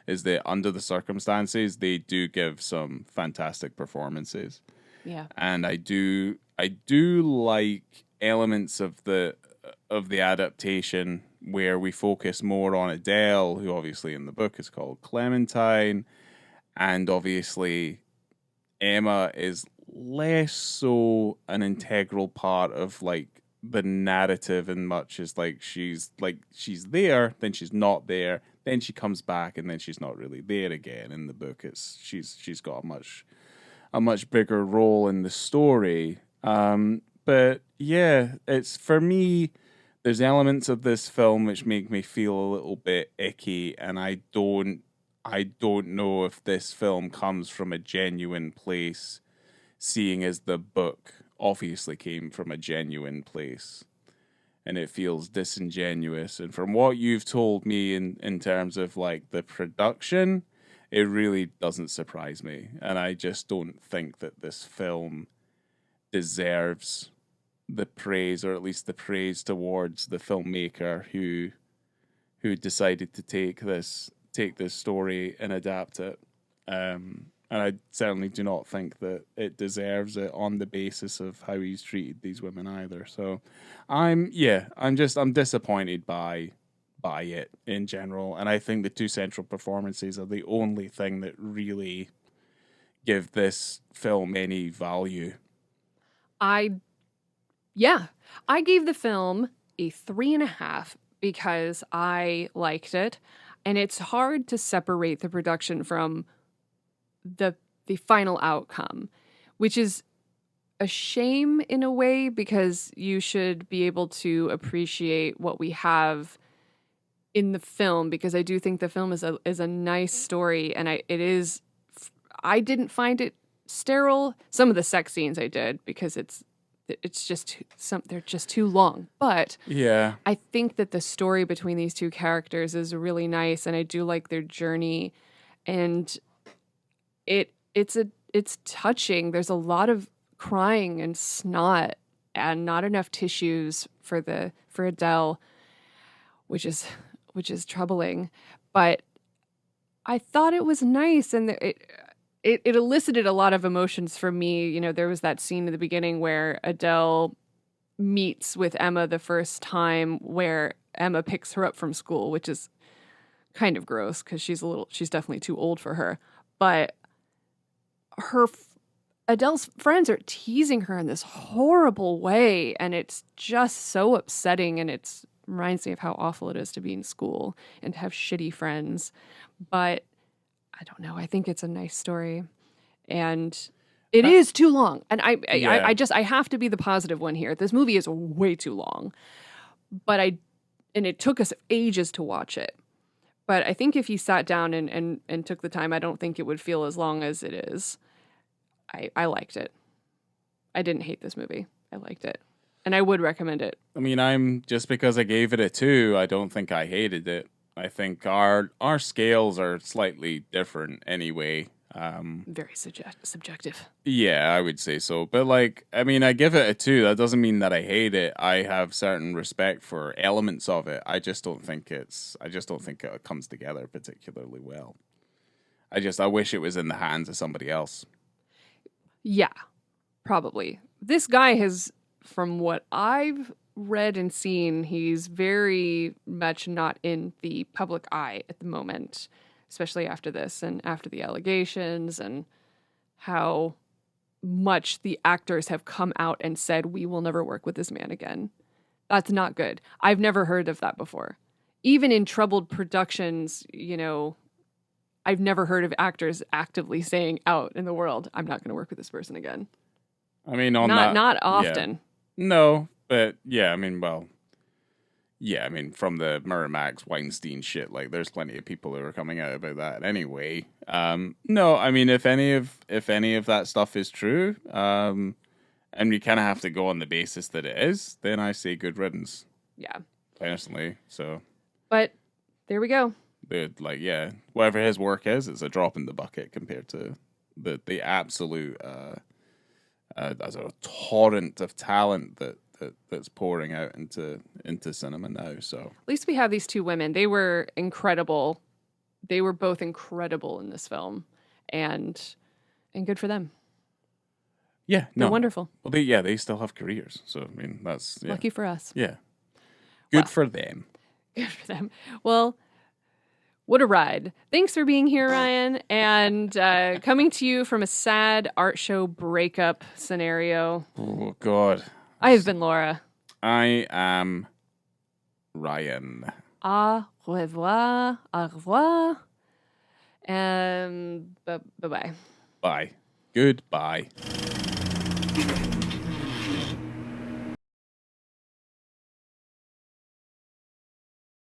is that under the circumstances, they do give some fantastic performances. Yeah. And I do like elements of the adaptation where we focus more on Adèle, who obviously in the book is called Clementine, and obviously Emma is less so an integral part of like the narrative, in much as like she's there, then she's not there, then she comes back, and then she's not really there again. In the book, it's she's got a much bigger role in the story. But yeah, it's, for me, there's elements of this film which make me feel a little bit icky, and I don't know if this film comes from a genuine place, seeing as the book obviously came from a genuine place, and it feels disingenuous. And from what you've told me in terms of like the production, it really doesn't surprise me. And I just don't think that this film deserves the praise, or at least the praise towards the filmmaker who decided to take this story and adapt it. And I certainly do not think that it deserves it on the basis of how he's treated these women either. So I'm disappointed by it in general. And I think the 2 central performances are the only thing that really give this film any value. I gave the film a 3.5 because I liked it, and it's hard to separate the production from the final outcome, which is a shame in a way, because you should be able to appreciate what we have in the film, because I do think the film is a nice story, and I didn't find it sterile. Some of the sex scenes I did, because they're just too long. But yeah, I think that the story between these 2 characters is really nice, and I do like their journey, and it's touching. There's a lot of crying and snot, and not enough tissues for Adèle, which is troubling. But I thought it was nice, and it elicited a lot of emotions from me. You know, there was that scene at the beginning where Adèle meets with Emma the first time, where Emma picks her up from school, which is kind of gross because she's definitely too old for her. But Adèle's friends are teasing her in this horrible way, and it's just so upsetting, and it reminds me of how awful it is to be in school and to have shitty friends. But I don't know. I think it's a nice story, and it is too long. And I have to be the positive one here. This movie is way too long, and it took us ages to watch it. But I think if you sat down and took the time, I don't think it would feel as long as it is. I liked it. I didn't hate this movie. I liked it, and I would recommend it. I mean, just because I gave it a 2, I don't think I hated it. I think our scales are slightly different anyway. Very subjective. Yeah, I would say so. But like, I mean, I give it a 2. That doesn't mean that I hate it. I have certain respect for elements of it. I just don't think it comes together particularly well. I wish it was in the hands of somebody else. Yeah, probably. This guy has, from what I've read and seen, he's very much not in the public eye at the moment, especially after this and after the allegations, and how much the actors have come out and said, we will never work with this man again. That's not good. I've never heard of that before. Even in troubled productions, you know, I've never heard of actors actively saying out in the world, I'm not going to work with this person again. I mean, not often. Yeah. No, but yeah, I mean, well, Yeah, I mean, from the Miramax Weinstein shit, like, there's plenty of people who are coming out about that anyway. No, I mean, if any of that stuff is true, and we kind of have to go on the basis that it is, then I say good riddance. Yeah. Personally, so. But there we go. Like, yeah, whatever his work is, it's a drop in the bucket compared to the absolute as a torrent of talent that's pouring out into cinema now. So at least we have these two women. They were incredible. They were both incredible in this film, and good for them. Yeah, they're wonderful. Well, they still have careers. So I mean, that's lucky for us. Yeah, good for them. Good for them. Well, what a ride. Thanks for being here, Ryan, and coming to you from a sad art show breakup scenario. Oh, God. I have been Laura. I am Ryan. Au revoir. Au revoir. And bye-bye. Bye. Goodbye.